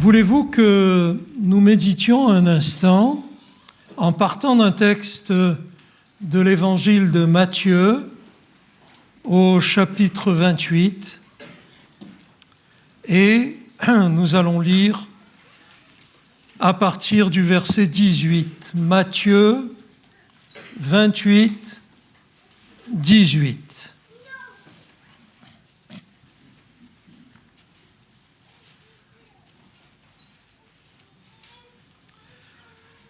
Voulez-vous que nous méditions un instant en partant d'un texte de l'évangile de Matthieu au chapitre 28 et nous allons lire à partir du verset 18. Matthieu 28, 18.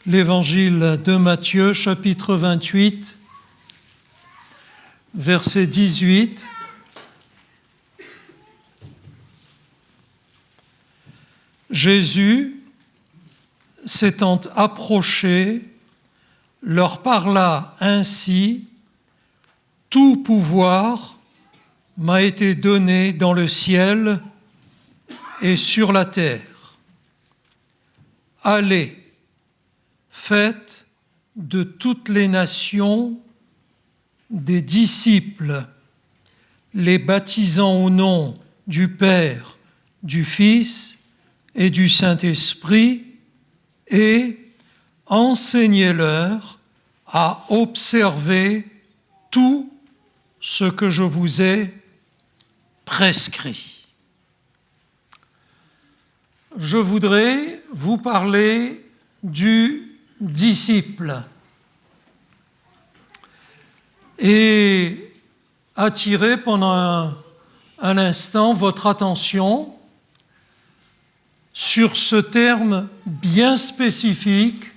L'évangile de Matthieu, chapitre 28, verset 18. Jésus, s'étant approché, leur parla ainsi: « Tout pouvoir m'a été donné dans le ciel et sur la terre. Allez, faites de toutes les nations des disciples, les baptisant au nom du Père, du Fils et du Saint-Esprit, et enseignez-leur à observer tout ce que je vous ai prescrit. » Je voudrais vous parler du disciple et attirer pendant un instant votre attention sur ce terme bien spécifique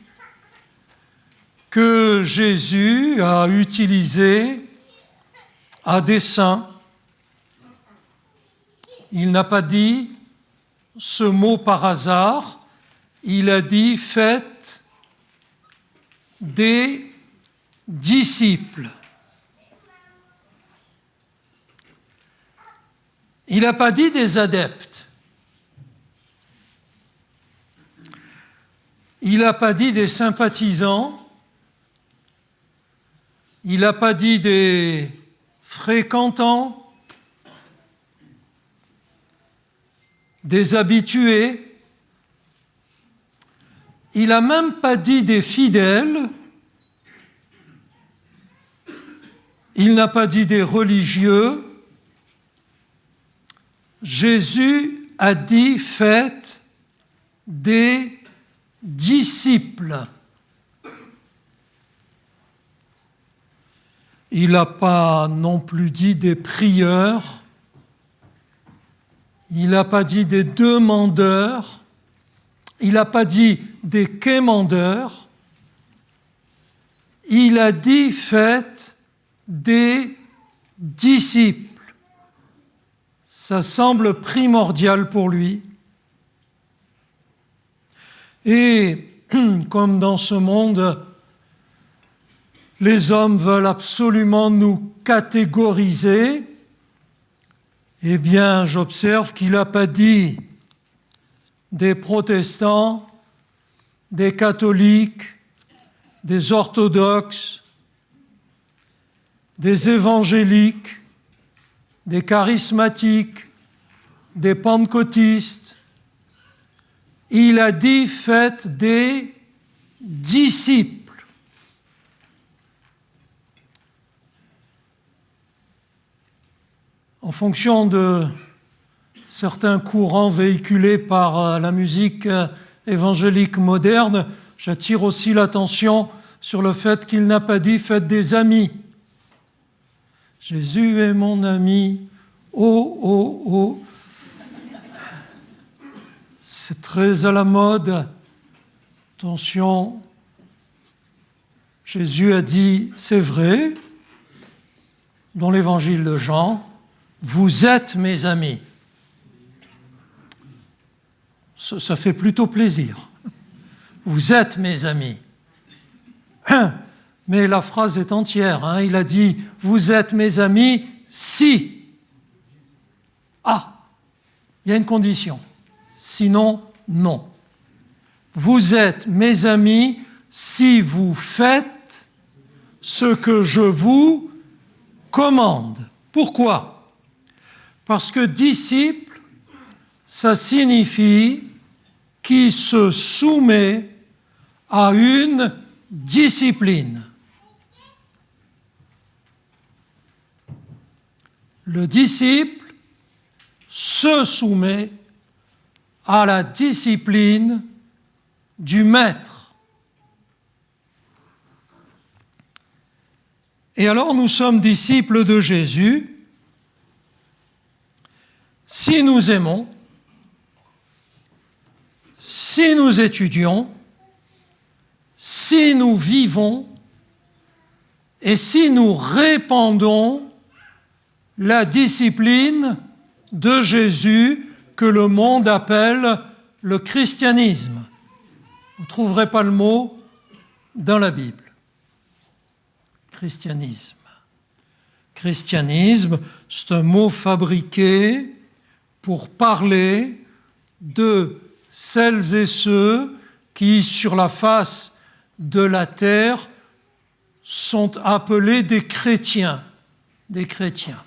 que Jésus a utilisé à dessein. Il n'a pas dit ce mot par hasard, il a dit « faites des disciples ». Il n'a pas dit des adeptes. Il n'a pas dit des sympathisants. Il n'a pas dit des fréquentants, des habitués. Il n'a même pas dit des fidèles. Il n'a pas dit des religieux. Jésus a dit « faites des disciples ». Il n'a pas non plus dit des prieurs. Il n'a pas dit des demandeurs. Il n'a pas dit des quémandeurs. Il a dit « faites des disciples ». Ça semble primordial pour lui. Et comme dans ce monde, les hommes veulent absolument nous catégoriser, eh bien, j'observe qu'il n'a pas dit des protestants, des catholiques, des orthodoxes, des évangéliques, des charismatiques, des pentecôtistes. Il a dit « faites des disciples ». En fonction de certains courants véhiculés par la musique évangélique moderne, j'attire aussi l'attention sur le fait qu'il n'a pas dit « faites des amis ». Jésus est mon ami, oh, oh, oh. C'est très à la mode. Attention, Jésus a dit, c'est vrai, dans l'évangile de Jean, vous êtes mes amis. Ça fait plutôt plaisir. Vous êtes mes amis. Mais la phrase est entière. Il a dit « Vous êtes mes amis si ». Ah, il y a une condition. Sinon, non. Vous êtes mes amis si vous faites ce que je vous commande. Pourquoi ? Parce que disciple, ça signifie qui se soumet à une discipline. Le disciple se soumet à la discipline du maître. Et alors nous sommes disciples de Jésus si nous aimons, si nous étudions, si nous vivons et si nous répandons la discipline de Jésus que le monde appelle le christianisme. Vous ne trouverez pas le mot dans la Bible. Christianisme. Christianisme, c'est un mot fabriqué pour parler de celles et ceux qui, sur la face de la terre, sont appelés des chrétiens. Des chrétiens.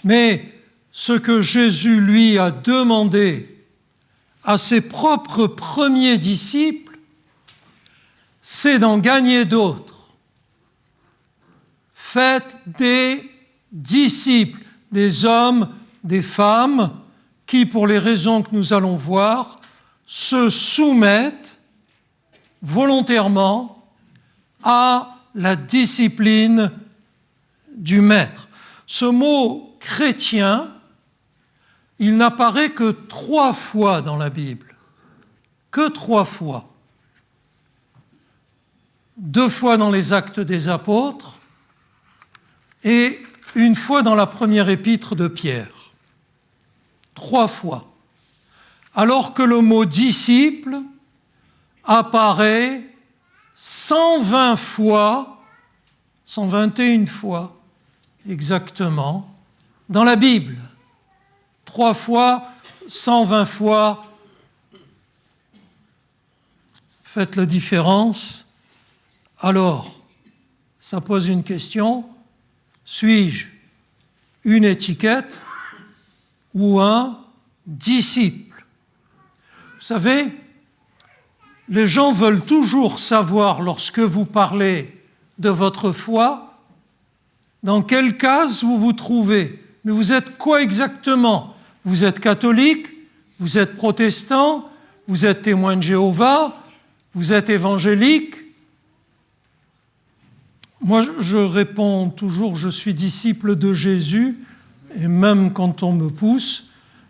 Mais ce que Jésus, lui, a demandé à ses propres premiers disciples, c'est d'en gagner d'autres. Faites des disciples, des hommes, des femmes, qui, pour les raisons que nous allons voir, se soumettent volontairement à la discipline du Maître. Ce mot chrétien, il n'apparaît que 3 fois dans la Bible. Que 3 fois. 2 fois dans les Actes des Apôtres et 1 fois dans la première épître de Pierre. 3 fois. Alors que le mot disciple apparaît 120 fois, 121 fois exactement, dans la Bible. 3 fois, 120 fois. Faites la différence. Alors, ça pose une question. Suis-je une étiquette ou un disciple? Vous savez, les gens veulent toujours savoir, lorsque vous parlez de votre foi, dans quelle case vous vous trouvez. Mais vous êtes quoi exactement? Vous êtes catholique? Vous êtes protestant? Vous êtes témoin de Jéhovah? Vous êtes évangélique? Moi, je réponds toujours, je suis disciple de Jésus, et même quand on me pousse,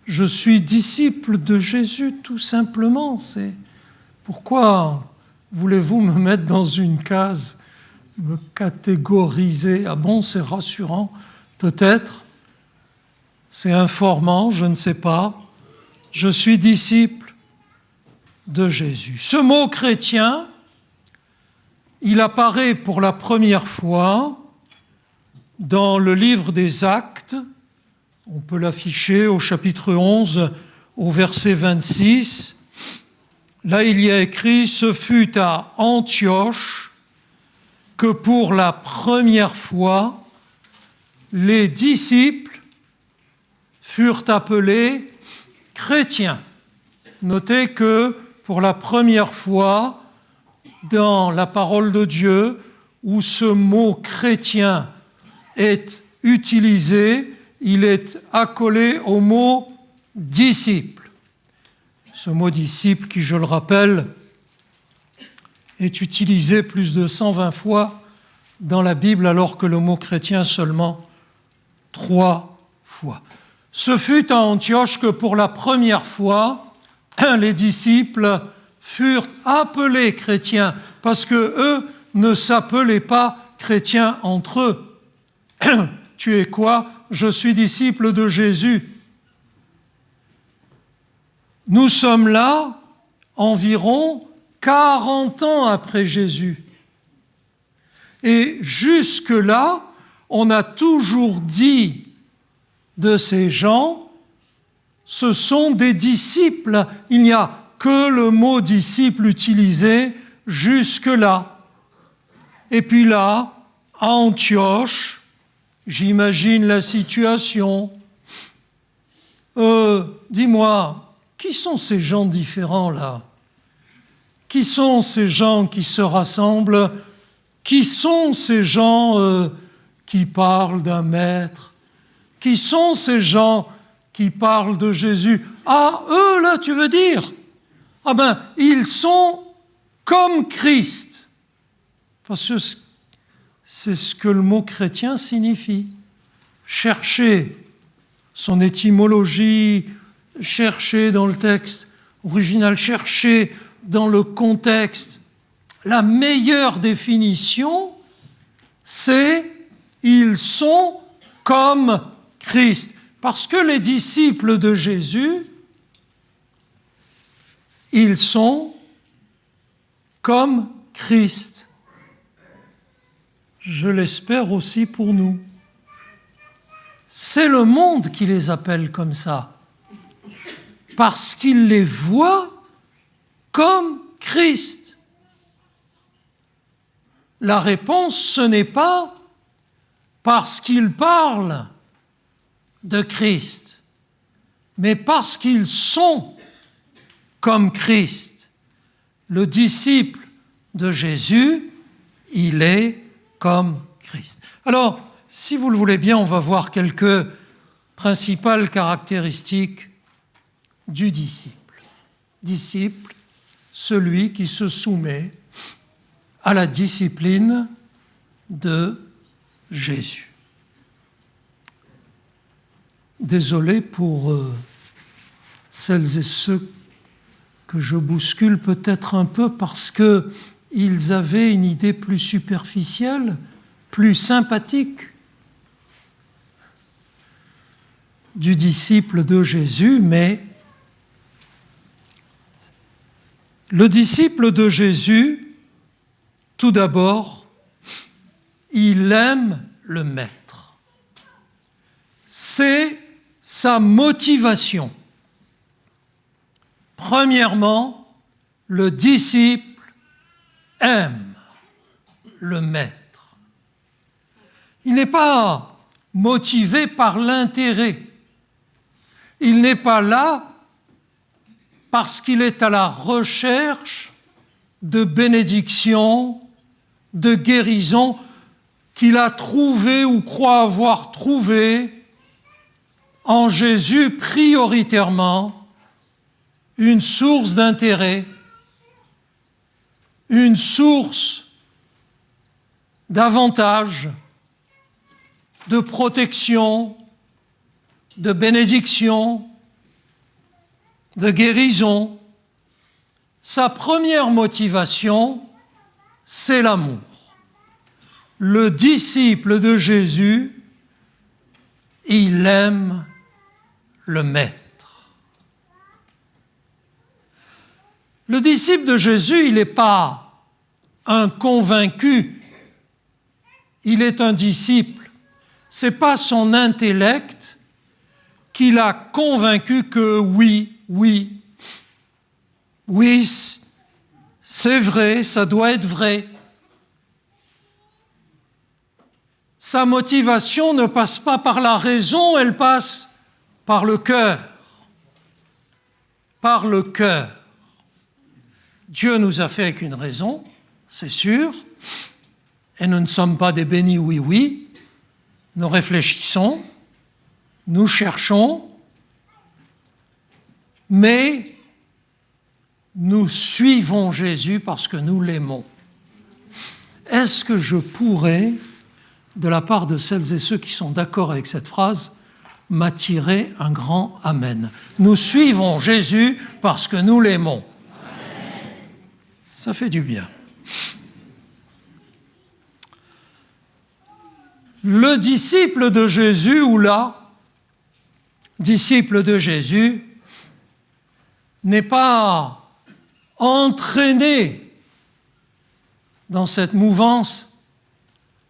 je suis disciple de Jésus, tout simplement. C'est pourquoi voulez-vous me mettre dans une case, me catégoriser? Ah bon, c'est rassurant, peut-être. C'est informant, je ne sais pas. Je suis disciple de Jésus. Ce mot chrétien, il apparaît pour la première fois dans le livre des Actes. On peut l'afficher au chapitre 11, au verset 26. Là, il y a écrit « Ce fut à Antioche que pour la première fois, les disciples furent appelés chrétiens. » Notez que pour la première fois, dans la parole de Dieu, où ce mot chrétien est utilisé, il est accolé au mot disciple. Ce mot disciple qui, je le rappelle, est utilisé plus de 120 fois dans la Bible, alors que le mot chrétien seulement 3 fois. Ce fut à Antioche que pour la première fois, les disciples furent appelés chrétiens, parce que eux ne s'appelaient pas chrétiens entre eux. Tu es quoi? Je suis disciple de Jésus. Nous sommes là environ 40 ans après Jésus. Et jusque-là, on a toujours dit de ces gens, ce sont des disciples. Il n'y a que le mot disciple utilisé jusque-là. Et puis là, à Antioche, j'imagine la situation. Dis-moi, qui sont ces gens différents là? Qui sont ces gens qui se rassemblent? Qui sont ces gens qui parlent d'un maître? Qui sont ces gens qui parlent de Jésus? Ah, eux là, tu veux dire? Ah ben, ils sont comme Christ. Parce que c'est ce que le mot chrétien signifie. Cherchez son étymologie, cherchez dans le texte original, cherchez dans le contexte. La meilleure définition, c'est « ils sont comme Christ ». Parce que les disciples de Jésus, ils sont comme Christ. Je l'espère aussi pour nous. C'est le monde qui les appelle comme ça, parce qu'il les voit comme Christ. La réponse, ce n'est pas parce qu'ils parlent de Christ, mais parce qu'ils sont comme Christ. Le disciple de Jésus, il est comme Christ. Alors, si vous le voulez bien, on va voir quelques principales caractéristiques du disciple. Disciple, celui qui se soumet à la discipline de Jésus. Désolé pour celles et ceux que je bouscule peut-être un peu parce qu'ils avaient une idée plus superficielle, plus sympathique du disciple de Jésus, mais le disciple de Jésus, tout d'abord, il aime le Maître. C'est sa motivation. Premièrement, le disciple aime le Maître. Il n'est pas motivé par l'intérêt. Il n'est pas là parce qu'il est à la recherche de bénédiction, de guérison qu'il a trouvé ou croit avoir trouvé en Jésus prioritairement une source d'intérêt, une source d'avantage, de protection, de bénédiction, de guérison. Sa première motivation, c'est l'amour. Le disciple de Jésus, il aime le Maître. Le disciple de Jésus, il n'est pas un convaincu, il est un disciple. Ce n'est pas son intellect qui l'a convaincu que oui, c'est vrai, ça doit être vrai. Sa motivation ne passe pas par la raison, elle passe par le cœur. Par le cœur. Dieu nous a fait avec une raison, c'est sûr, et nous ne sommes pas des bénis oui. Nous réfléchissons, nous cherchons, mais nous suivons Jésus parce que nous l'aimons. Est-ce que je pourrais, de la part de celles et ceux qui sont d'accord avec cette phrase, m'attirer un grand Amen? Nous suivons Jésus parce que nous l'aimons. Amen. Ça fait du bien. Le disciple de Jésus, ou la disciple de Jésus, n'est pas entraîné dans cette mouvance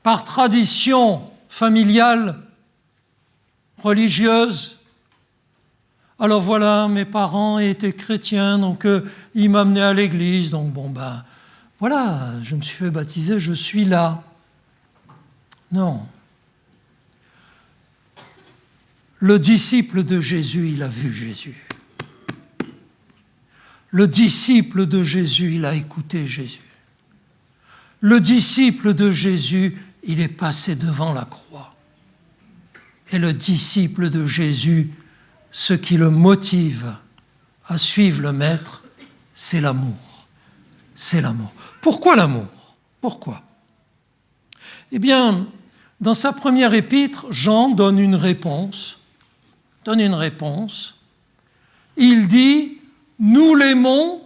par tradition familiale, religieuse. Alors voilà, mes parents étaient chrétiens, donc ils m'amenaient à l'église, donc voilà, je me suis fait baptiser, je suis là. Non. Le disciple de Jésus, il a vu Jésus. Le disciple de Jésus, il a écouté Jésus. Le disciple de Jésus, il est passé devant la croix. Et le disciple de Jésus, ce qui le motive à suivre le Maître, c'est l'amour. C'est l'amour. Pourquoi l'amour? Pourquoi? Eh bien, dans sa première épître, Jean donne une réponse. Il dit, nous l'aimons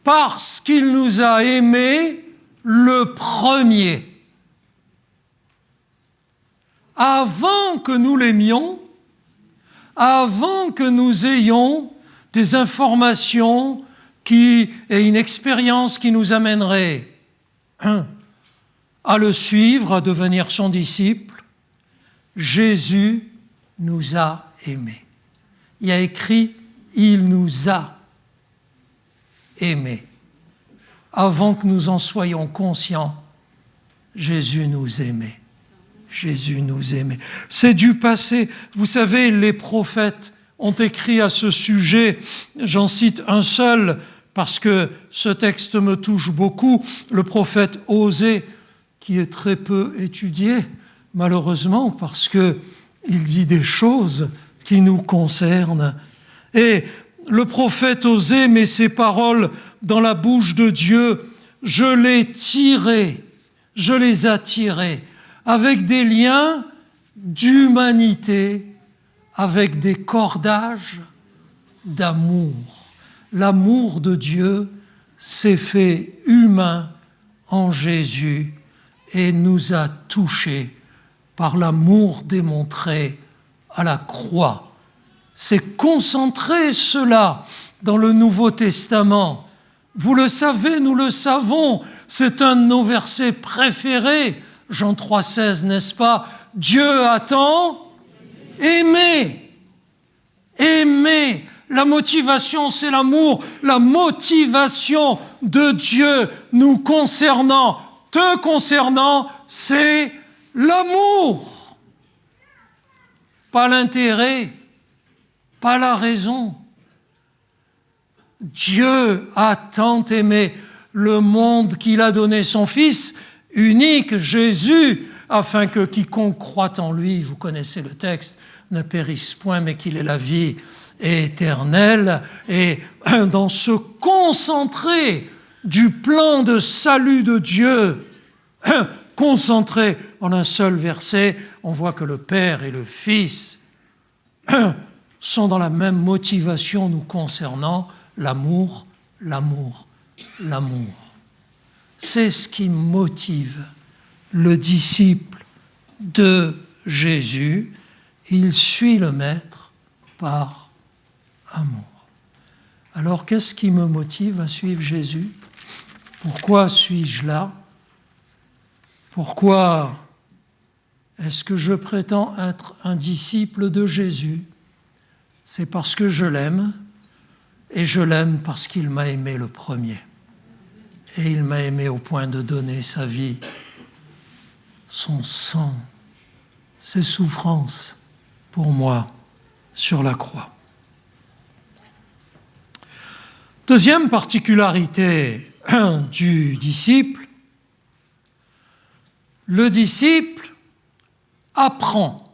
parce qu'il nous a aimés le premier. Avant que nous l'aimions, avant que nous ayons des informations et une expérience qui nous amènerait à le suivre, à devenir son disciple, Jésus nous a aimés. Il y a écrit « Il nous a aimés ». Avant que nous en soyons conscients, Jésus nous aimait. Jésus nous aimait. C'est du passé. Vous savez, les prophètes ont écrit à ce sujet. J'en cite un seul parce que ce texte me touche beaucoup. Le prophète Osée, qui est très peu étudié, malheureusement, parce qu'il dit des choses qui nous concernent. Et le prophète Osée met ses paroles dans la bouche de Dieu. Je les attirais avec des liens d'humanité, avec des cordages d'amour. L'amour de Dieu s'est fait humain en Jésus et nous a touchés par l'amour démontré à la croix. C'est concentré cela dans le Nouveau Testament. Vous le savez, nous le savons, c'est un de nos versets préférés. Jean 3,16, n'est-ce pas? Dieu a tant aimé. Aimer. La motivation, c'est l'amour. La motivation de Dieu nous concernant, te concernant, c'est l'amour. Pas l'intérêt, pas la raison. Dieu a tant aimé le monde qu'il a donné son Fils unique, Jésus, afin que quiconque croit en lui, vous connaissez le texte, ne périsse point, mais qu'il ait la vie éternelle. Et dans ce concentré du plan de salut de Dieu, concentré en un seul verset, on voit que le Père et le Fils sont dans la même motivation nous concernant, l'amour, l'amour, l'amour. C'est ce qui motive le disciple de Jésus. Il suit le Maître par amour. Alors, qu'est-ce qui me motive à suivre Jésus? Pourquoi suis-je là? Pourquoi est-ce que je prétends être un disciple de Jésus? C'est parce que je l'aime, et je l'aime parce qu'il m'a aimé le premier. Et il m'a aimé au point de donner sa vie, son sang, ses souffrances pour moi sur la croix. Deuxième particularité du disciple, le disciple apprend.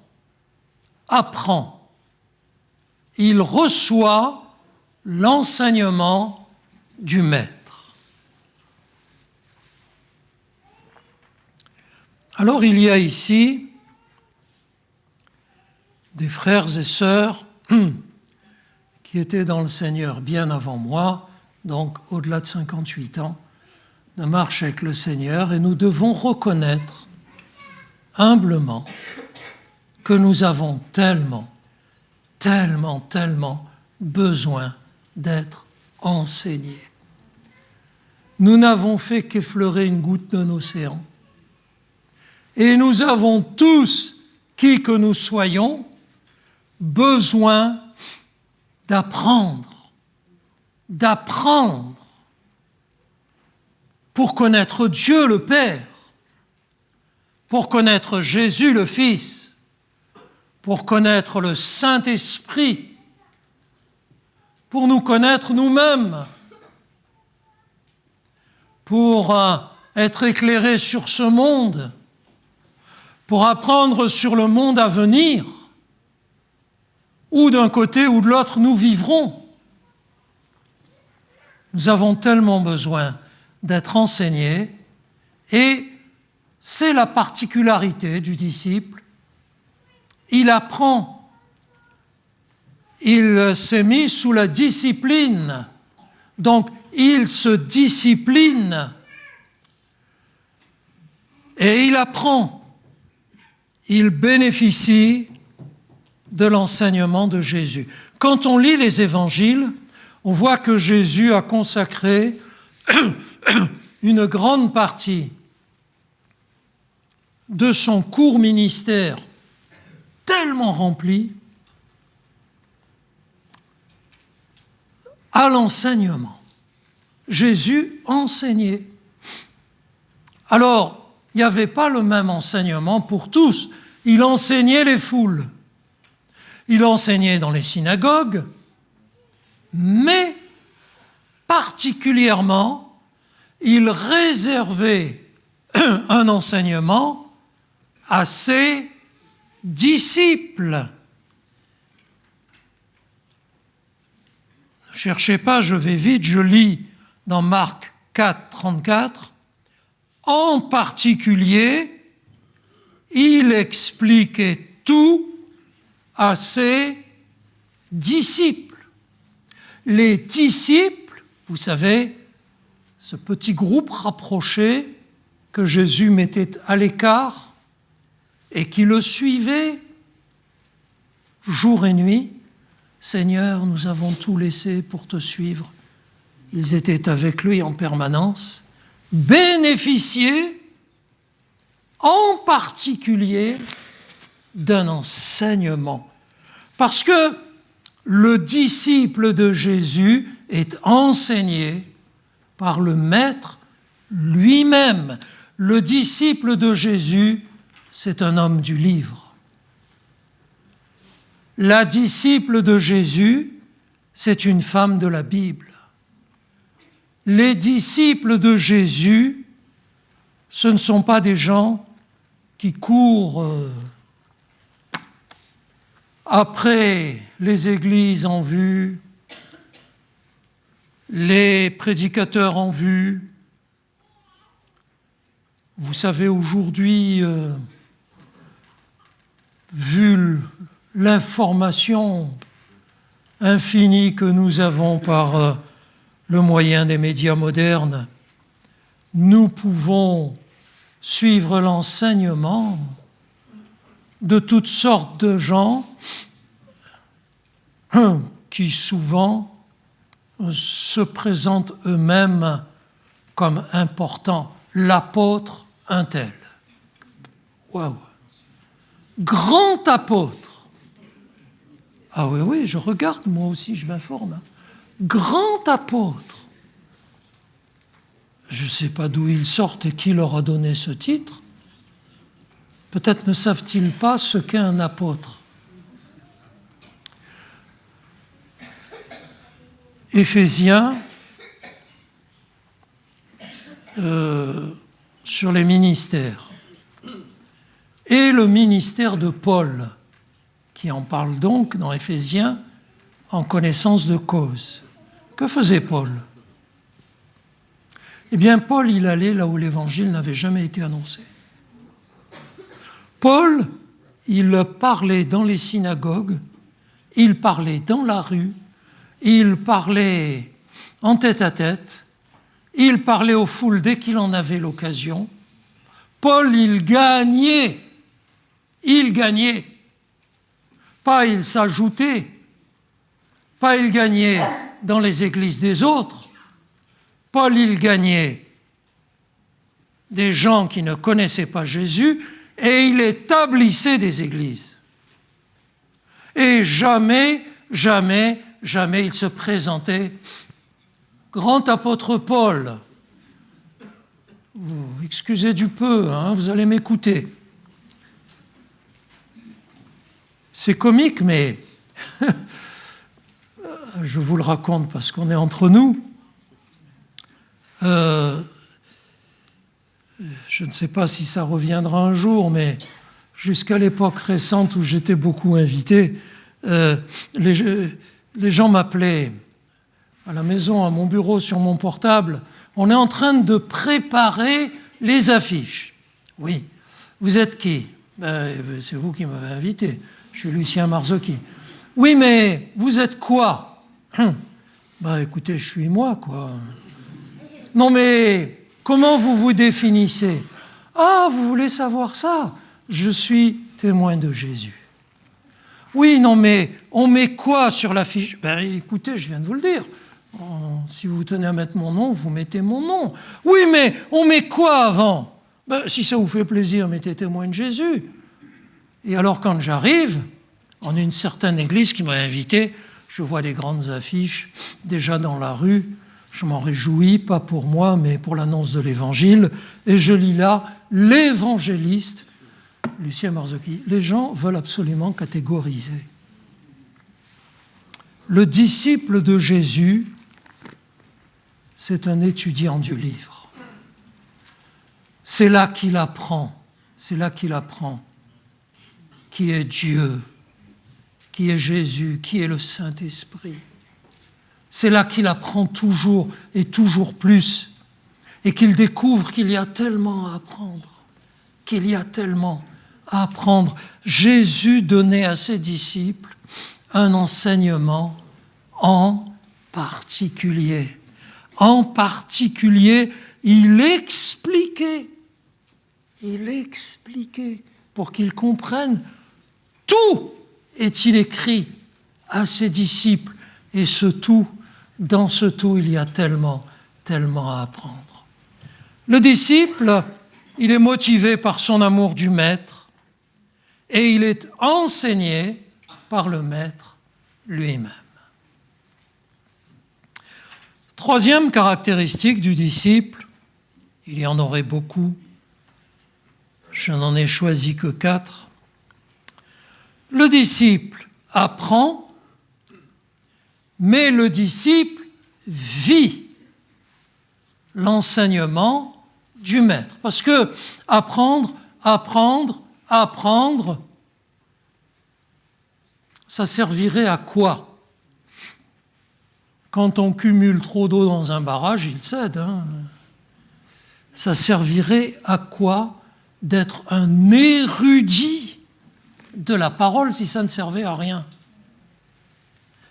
Il reçoit l'enseignement du Maître. Alors il y a ici des frères et sœurs qui étaient dans le Seigneur bien avant moi, donc au-delà de 58 ans, de marche avec le Seigneur, et nous devons reconnaître humblement que nous avons tellement besoin d'être enseignés. Nous n'avons fait qu'effleurer une goutte d'un océan. Et nous avons tous, qui que nous soyons, besoin d'apprendre pour connaître Dieu le Père, pour connaître Jésus le Fils, pour connaître le Saint-Esprit, pour nous connaître nous-mêmes, pour être éclairés sur ce monde, pour apprendre sur le monde à venir, où d'un côté ou de l'autre nous vivrons. Nous avons tellement besoin d'être enseignés, et c'est la particularité du disciple. Il apprend, il s'est mis sous la discipline, donc il se discipline et il apprend, il bénéficie de l'enseignement de Jésus. Quand on lit les évangiles, on voit que Jésus a consacré une grande partie de son court ministère tellement rempli à l'enseignement. Jésus enseignait. Alors, il n'y avait pas le même enseignement pour tous. Il enseignait les foules. Il enseignait dans les synagogues, mais particulièrement, il réservait un enseignement à ses disciples. Ne cherchez pas, je vais vite, je lis dans Marc 4, 34. En particulier, il expliquait tout à ses disciples. Les disciples, vous savez, ce petit groupe rapproché que Jésus mettait à l'écart et qui le suivait jour et nuit. Seigneur, nous avons tout laissé pour te suivre. Ils étaient avec lui en permanence, bénéficiaient en particulier d'un enseignement. Parce que le disciple de Jésus est enseigné par le Maître lui-même. Le disciple de Jésus, c'est un homme du livre. La disciple de Jésus, c'est une femme de la Bible. Les disciples de Jésus, ce ne sont pas des gens qui courent après les églises en vue, les prédicateurs en vue. Vous savez, aujourd'hui, vu l'information infinie que nous avons par le moyen des médias modernes, nous pouvons suivre l'enseignement de toutes sortes de gens qui souvent se présentent eux-mêmes comme importants. L'apôtre un tel. Waouh! Grand apôtre. Ah oui, oui, je regarde, moi aussi, je m'informe. Grand apôtre. Je ne sais pas d'où ils sortent et qui leur a donné ce titre. Peut-être ne savent-ils pas ce qu'est un apôtre. Éphésiens, sur les ministères. Et le ministère de Paul, qui en parle donc dans Éphésiens en connaissance de cause. Que faisait Paul? Eh bien, Paul, il allait là où l'Évangile n'avait jamais été annoncé. Paul, il parlait dans les synagogues, il parlait dans la rue, il parlait en tête-à-tête, il parlait aux foules dès qu'il en avait l'occasion. Paul, il gagnait. Pas il s'ajoutait, pas il gagnait dans les églises des autres. Paul, il gagnait des gens qui ne connaissaient pas Jésus et il établissait des églises. Et jamais il se présentait. Grand apôtre Paul, vous excusez du peu, hein, vous allez m'écouter. C'est comique, mais je vous le raconte parce qu'on est entre nous. Je ne sais pas si ça reviendra un jour, mais jusqu'à l'époque récente où j'étais beaucoup invité, les gens m'appelaient à la maison, à mon bureau, sur mon portable. On est en train de préparer les affiches. Oui. Vous êtes qui? C'est vous qui m'avez invité. Je suis Lucien Marzocchi. Oui, mais vous êtes quoi? Écoutez, je suis moi, quoi. Non, mais comment vous vous définissez? Ah, vous voulez savoir ça? Je suis témoin de Jésus. Oui, non, mais on met quoi sur l'affiche? Écoutez, je viens de vous le dire. Si vous tenez à mettre mon nom, vous mettez mon nom. Oui, mais on met quoi avant? Si ça vous fait plaisir, mettez témoin de Jésus. Et alors, quand j'arrive, on a une certaine église qui m'a invité, je vois des grandes affiches déjà dans la rue. Je m'en réjouis, pas pour moi, mais pour l'annonce de l'Évangile. Et je lis là, l'évangéliste, Lucien Marzocchi. Les gens veulent absolument catégoriser. Le disciple de Jésus, c'est un étudiant du livre. C'est là qu'il apprend, qui est Dieu, qui est Jésus, qui est le Saint-Esprit. C'est là qu'il apprend toujours et toujours plus, et qu'il découvre qu'il y a tellement à apprendre, Jésus donnait à ses disciples un enseignement en particulier. En particulier, il expliquait pour qu'ils comprennent, tout est-il écrit à ses disciples, et ce tout, dans ce tout, il y a tellement à apprendre. Le disciple, il est motivé par son amour du maître, et il est enseigné par le maître lui-même. Troisième caractéristique du disciple, il y en aurait beaucoup, je n'en ai choisi que 4. Le disciple apprend, mais le disciple vit l'enseignement du maître. Parce que apprendre, ça servirait à quoi? Quand on cumule trop d'eau dans un barrage, il cède. Ça servirait à quoi d'être un érudit de la parole si ça ne servait à rien?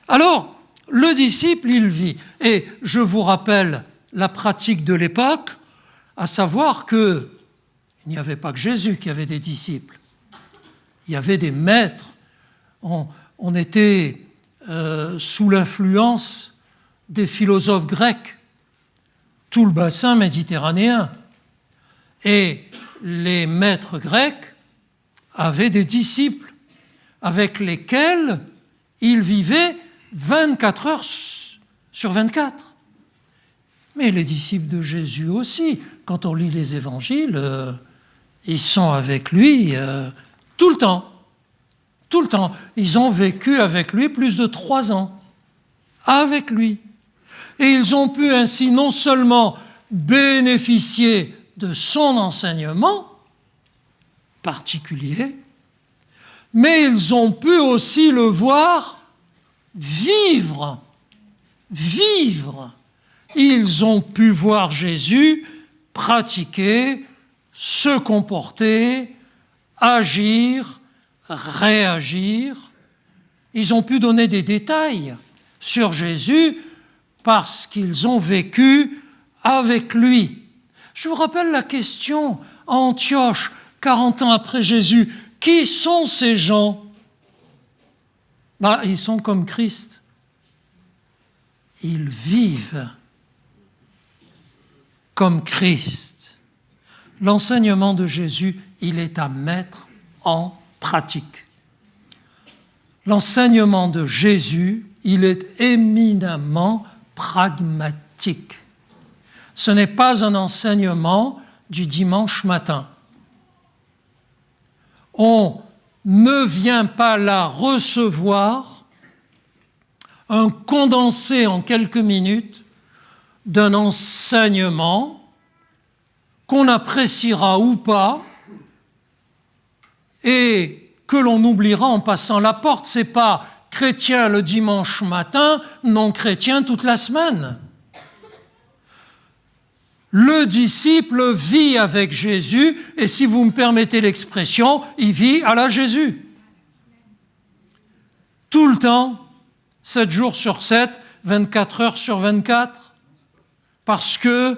Alors, le disciple, il vit. Et je vous rappelle la pratique de l'époque, à savoir qu'il n'y avait pas que Jésus qui avait des disciples. Il y avait des maîtres. On était sous l'influence des philosophes grecs, tout le bassin méditerranéen. Et les maîtres grecs avaient des disciples avec lesquels ils vivaient 24 heures sur 24. Mais les disciples de Jésus aussi, quand on lit les évangiles, ils sont avec lui tout le temps. Tout le temps. Ils ont vécu avec lui plus de 3 ans. Avec lui. Et ils ont pu ainsi non seulement bénéficier de son enseignement particulier, mais ils ont pu aussi le voir vivre. Ils ont pu voir Jésus pratiquer, se comporter, agir, réagir. Ils ont pu donner des détails sur Jésus parce qu'ils ont vécu avec lui. Je vous rappelle la question à Antioche, 40 ans après Jésus. Qui sont ces gens? Ils sont comme Christ. Ils vivent comme Christ. L'enseignement de Jésus, il est à mettre en pratique. L'enseignement de Jésus, il est éminemment pragmatique. Ce n'est pas un enseignement du dimanche matin. On ne vient pas là recevoir un condensé en quelques minutes d'un enseignement qu'on appréciera ou pas et que l'on oubliera en passant la porte. C'est pas chrétien le dimanche matin, non chrétien toute la semaine. Le disciple vit avec Jésus, et si vous me permettez l'expression, il vit à la Jésus. Tout le temps, 7 jours sur 7, 24 heures sur 24, parce que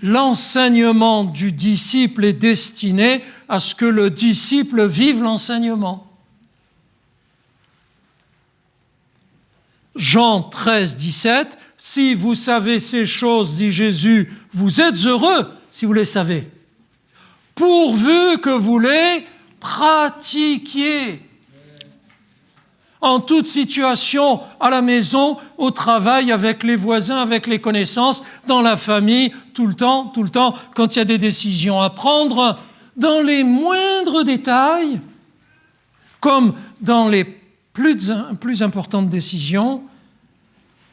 l'enseignement du disciple est destiné à ce que le disciple vive l'enseignement. Jean 13, 17, « Si vous savez ces choses, dit Jésus, vous êtes heureux si vous les savez, pourvu que vous les pratiquiez. » En toute situation, à la maison, au travail, avec les voisins, avec les connaissances, dans la famille, tout le temps, quand il y a des décisions à prendre, dans les moindres détails, comme dans les plus importantes décisions.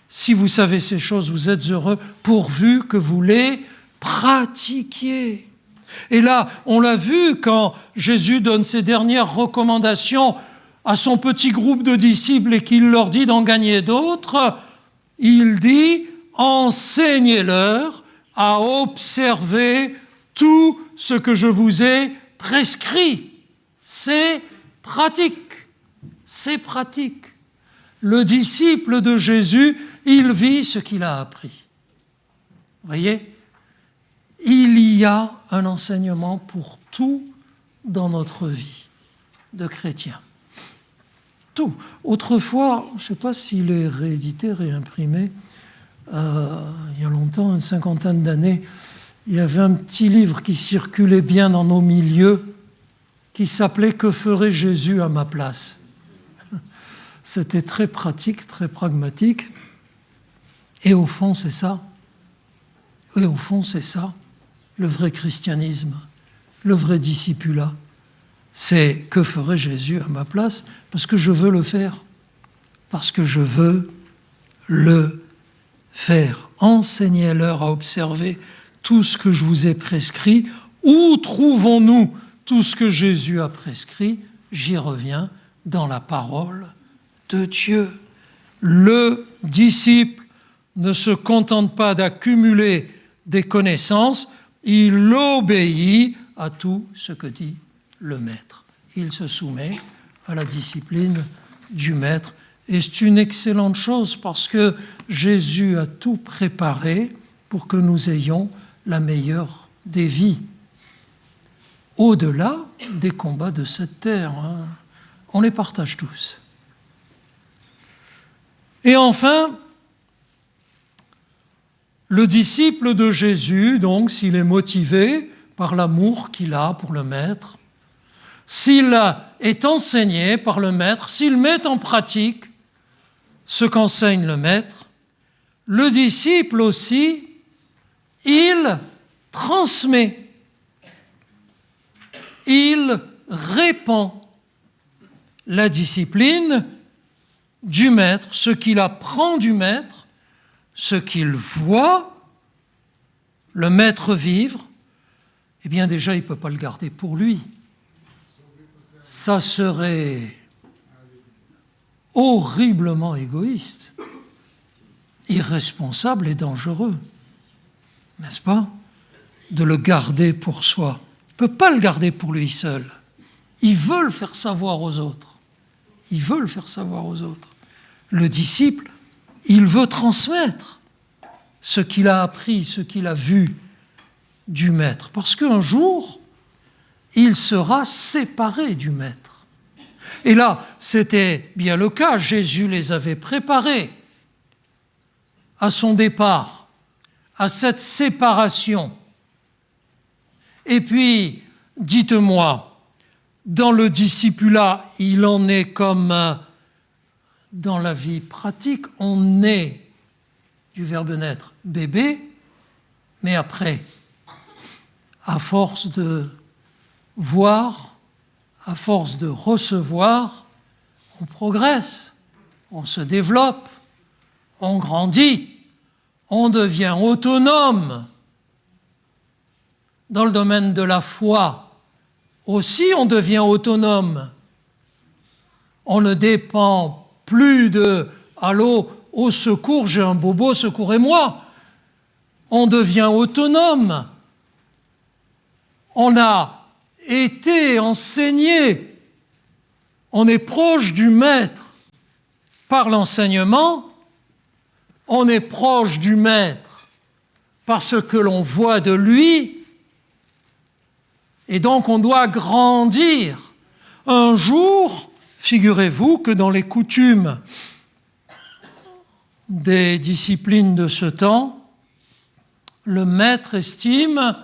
Si vous savez ces choses, vous êtes heureux, pourvu que vous les pratiquiez. Et là, on l'a vu quand Jésus donne ses dernières recommandations à son petit groupe de disciples et qu'il leur dit d'en gagner d'autres, il dit « Enseignez-leur à observer tout ce que je vous ai prescrit. » C'est pratique. C'est pratique. Le disciple de Jésus, il vit ce qu'il a appris. Vous voyez ? Il y a un enseignement pour tout dans notre vie de chrétien. Tout. Autrefois, je ne sais pas s'il est réédité, réimprimé, il y a longtemps, une cinquantaine d'années, il y avait un petit livre qui circulait bien dans nos milieux qui s'appelait « Que ferait Jésus à ma place ?» C'était très pratique, très pragmatique. Et au fond, c'est ça. Et au fond, c'est ça, le vrai christianisme, le vrai discipulat. C'est que ferait Jésus à ma place? Parce que je veux le faire. Parce que je veux le faire. Enseignez-leur à observer tout ce que je vous ai prescrit. Où trouvons-nous tout ce que Jésus a prescrit? J'y reviens dans la parole de Dieu. Le disciple ne se contente pas d'accumuler des connaissances, il obéit à tout ce que dit le maître. Il se soumet à la discipline du maître. Et c'est une excellente chose parce que Jésus a tout préparé pour que nous ayons la meilleure des vies. Au-delà des combats de cette terre, on les partage tous. Et enfin, le disciple de Jésus, donc, s'il est motivé par l'amour qu'il a pour le maître, s'il est enseigné par le maître, s'il met en pratique ce qu'enseigne le maître, le disciple aussi, il transmet, il répand la discipline du maître, ce qu'il apprend du maître, ce qu'il voit le maître vivre. Eh bien déjà, il ne peut pas le garder pour lui. Ça serait horriblement égoïste, irresponsable et dangereux, n'est-ce pas, de le garder pour soi. Il ne peut pas le garder pour lui seul. Il veut le faire savoir aux autres. Il veut le faire savoir aux autres. Le disciple, il veut transmettre ce qu'il a appris, ce qu'il a vu du maître. Parce qu'un jour, il sera séparé du maître. Et là, c'était bien le cas. Jésus les avait préparés à son départ, à cette séparation. Et puis, dites-moi, dans le discipulat, il en est comme dans la vie pratique, on est, du verbe naître, bébé, mais après, à force de voir, à force de recevoir, on progresse. on se développe, on grandit, on devient autonome. Dans le domaine de la foi aussi, on devient autonome. On ne dépend plus de « Allô, au secours, j'ai un bobo, secourez-moi ». On devient autonome. On a été enseigné. On est proche du maître par l'enseignement. On est proche du maître par ce que l'on voit de lui. Et donc on doit grandir. Un jour, figurez-vous que dans les coutumes des disciplines de ce temps, le maître estime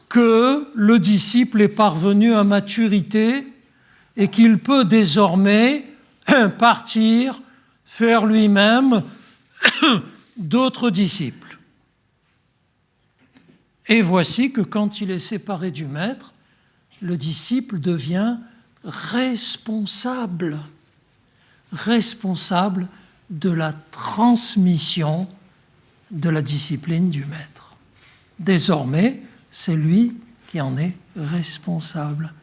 que le disciple est parvenu à maturité et qu'il peut désormais partir faire lui-même d'autres disciples. Et voici que quand il est séparé du maître, le disciple devient responsable de la transmission de la discipline du maître. Désormais, c'est lui qui en est responsable.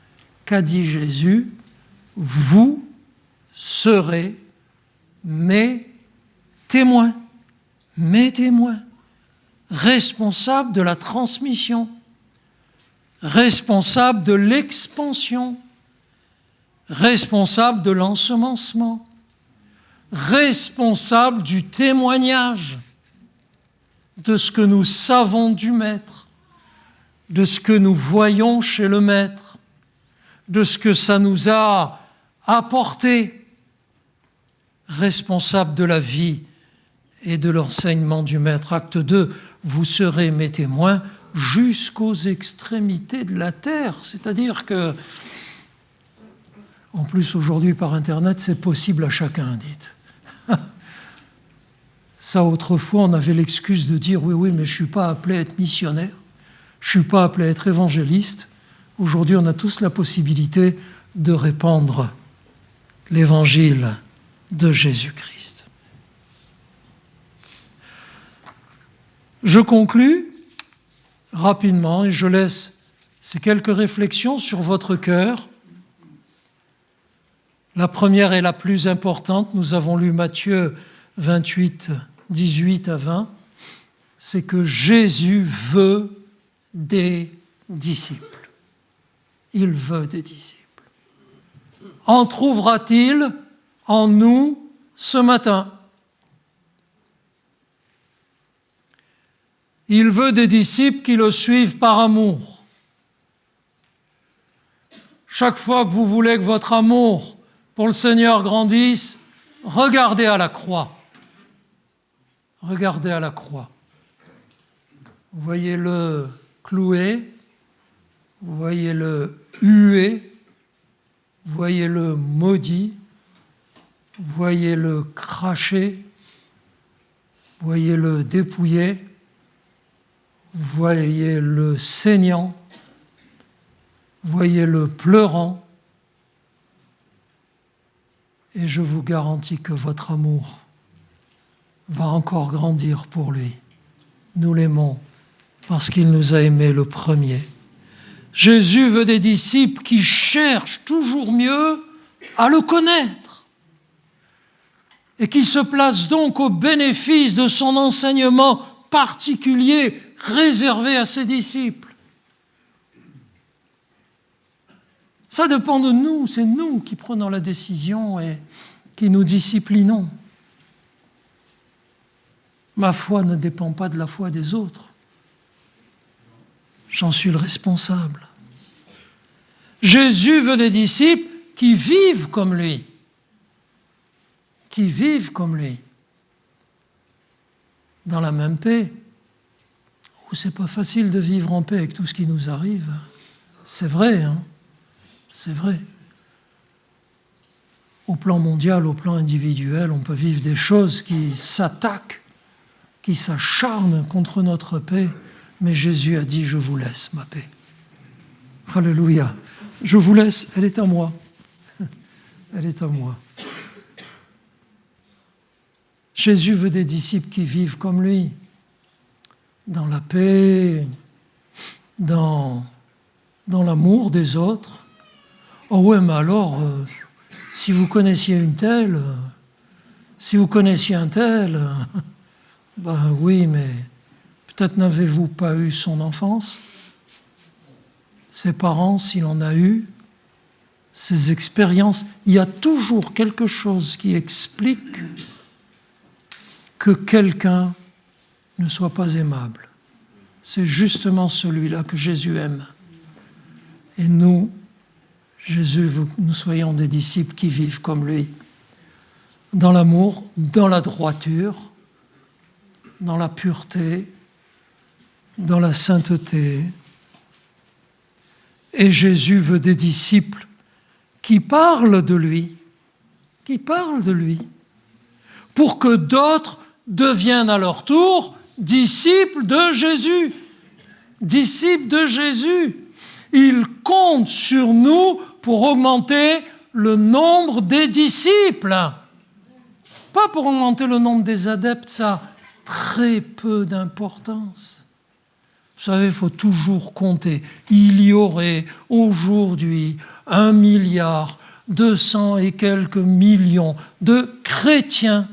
Qu'a dit Jésus ? Vous serez mes témoins, responsables de la transmission, responsables de l'expansion, responsables de l'ensemencement, responsables du témoignage de ce que nous savons du Maître, de ce que nous voyons chez le Maître, de ce que ça nous a apporté, responsable de la vie et de l'enseignement du Maître. Acte 2, vous serez mes témoins jusqu'aux extrémités de la terre. C'est-à-dire que, en plus aujourd'hui par Internet, c'est possible à chacun, dites. Ça, autrefois, on avait l'excuse de dire « oui, mais je ne suis pas appelé à être missionnaire, je ne suis pas appelé à être évangéliste ». Aujourd'hui, on a tous la possibilité de répandre l'évangile de Jésus-Christ. Je conclus rapidement et je laisse ces quelques réflexions sur votre cœur. La première et la plus importante, nous avons lu Matthieu 28, 18 à 20, c'est que Jésus veut des disciples. Il veut des disciples. En trouvera-t-il en nous ce matin? Il veut des disciples qui le suivent par amour. Chaque fois que vous voulez que votre amour pour le Seigneur grandisse, regardez à la croix. Regardez à la croix. Vous voyez-le cloué, vous voyez-le hué, vous voyez-le maudit, vous voyez-le craché, vous voyez-le dépouillé, vous voyez-le saignant, vous voyez-le pleurant, et je vous garantis que votre amour va encore grandir pour lui. Nous l'aimons parce qu'il nous a aimés le premier. Jésus veut des disciples qui cherchent toujours mieux à le connaître et qui se placent donc au bénéfice de son enseignement particulier réservé à ses disciples. Ça dépend de nous, c'est nous qui prenons la décision et qui nous disciplinons. Ma foi ne dépend pas de la foi des autres. J'en suis le responsable. Jésus veut des disciples qui vivent comme lui. Qui vivent comme lui. Dans la même paix. Oh, c'est pas facile de vivre en paix avec tout ce qui nous arrive. C'est vrai, hein? C'est vrai. Au plan mondial, au plan individuel, on peut vivre des choses qui s'attaquent, qui s'acharnent contre notre paix, mais Jésus a dit « Je vous laisse ma paix ». Alléluia. Je vous laisse, elle est à moi. Elle est à moi. Jésus veut des disciples qui vivent comme lui, dans la paix, dans l'amour des autres. Oh ouais, mais alors, si vous connaissiez une telle, si vous connaissiez un tel, ben oui, mais peut-être n'avez-vous pas eu son enfance, ses parents, s'il en a eu, ses expériences. Il y a toujours quelque chose qui explique que quelqu'un ne soit pas aimable. C'est justement celui-là que Jésus aime. Et nous, Jésus veut que nous soyons des disciples qui vivent comme lui, dans l'amour, dans la droiture, dans la pureté, dans la sainteté. Et Jésus veut des disciples qui parlent de lui, pour que d'autres deviennent à leur tour disciples de Jésus. Disciples de Jésus. Il compte sur nous pour augmenter le nombre des disciples. Pas pour augmenter le nombre des adeptes, ça a très peu d'importance. Vous savez, il faut toujours compter. Il y aurait aujourd'hui 1,2 et quelques millions de chrétiens,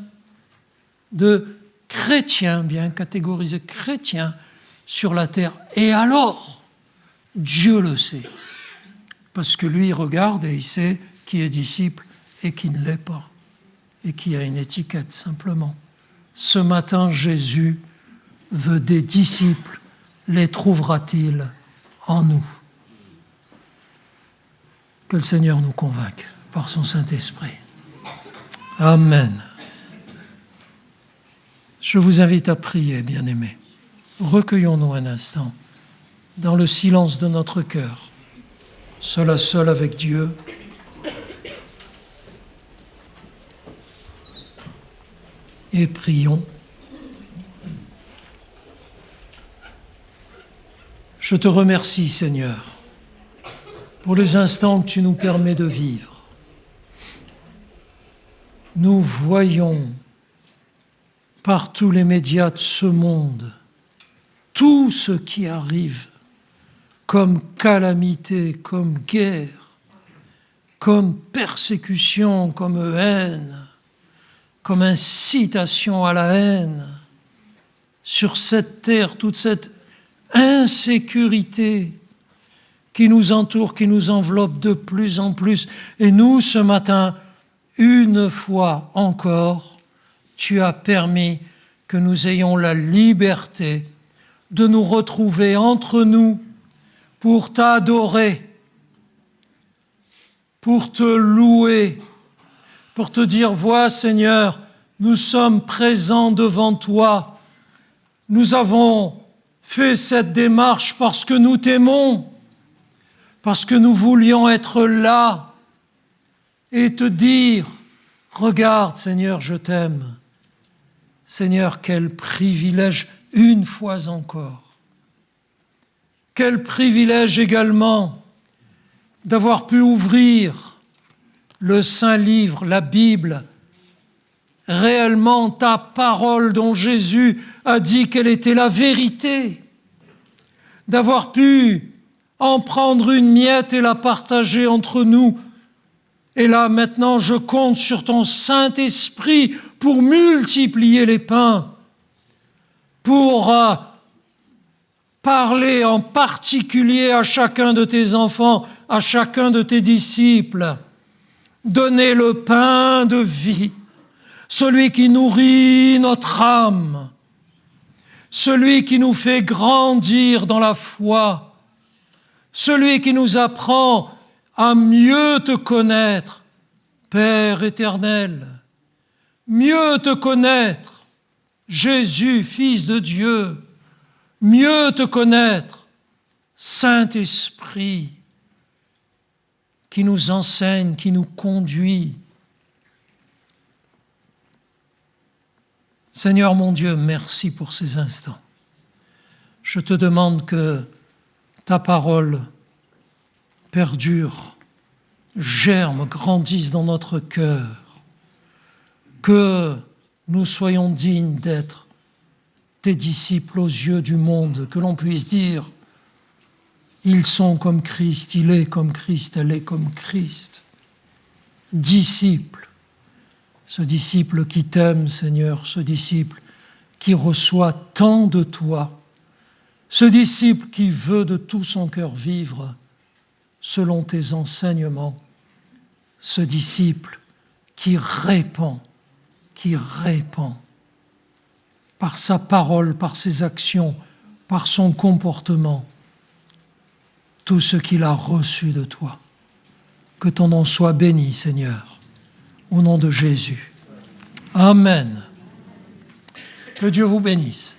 bien catégorisés chrétiens sur la terre. Et alors, Dieu le sait. Parce que lui, il regarde et il sait qui est disciple et qui ne l'est pas. Et qui a une étiquette, simplement. Ce matin, Jésus veut des disciples. Les trouvera-t-il en nous? Que le Seigneur nous convainque par son Saint-Esprit. Amen. Je vous invite à prier, bien-aimés. Recueillons-nous un instant dans le silence de notre cœur, seul à seul avec Dieu. Et prions. Je te remercie, Seigneur, pour les instants que tu nous permets de vivre. Nous voyons par tous les médias de ce monde tout ce qui arrive comme calamité, comme guerre, comme persécution, comme haine, comme incitation à la haine. Sur cette terre, toute cette insécurité qui nous entoure, qui nous enveloppe de plus en plus. Et nous, ce matin, une fois encore, tu as permis que nous ayons la liberté de nous retrouver entre nous pour t'adorer, pour te louer, pour te dire, vois Seigneur, nous sommes présents devant toi. Nous avons fait cette démarche parce que nous t'aimons, parce que nous voulions être là et te dire, regarde Seigneur, je t'aime. Seigneur, quel privilège une fois encore. Quel privilège également d'avoir pu ouvrir le Saint-Livre, la Bible, réellement ta parole dont Jésus a dit qu'elle était la vérité, d'avoir pu en prendre une miette et la partager entre nous. Et là, maintenant, je compte sur ton Saint-Esprit pour multiplier les pains, pour parler en particulier à chacun de tes enfants, à chacun de tes disciples. Donner le pain de vie, celui qui nourrit notre âme, celui qui nous fait grandir dans la foi, celui qui nous apprend à mieux te connaître, Père éternel, mieux te connaître, Jésus, Fils de Dieu, mieux te connaître, Saint-Esprit, qui nous enseigne, qui nous conduit. Seigneur mon Dieu, merci pour ces instants. Je te demande que ta parole perdure, germe, grandisse dans notre cœur, que nous soyons dignes d'être tes disciples aux yeux du monde, que l'on puisse dire, ils sont comme Christ, il est comme Christ, elle est comme Christ. Disciple, ce disciple qui t'aime, Seigneur, ce disciple qui reçoit tant de toi, ce disciple qui veut de tout son cœur vivre selon tes enseignements, ce disciple qui répand par sa parole, par ses actions, par son comportement, tout ce qu'il a reçu de toi. Que ton nom soit béni, Seigneur, au nom de Jésus. Amen. Que Dieu vous bénisse.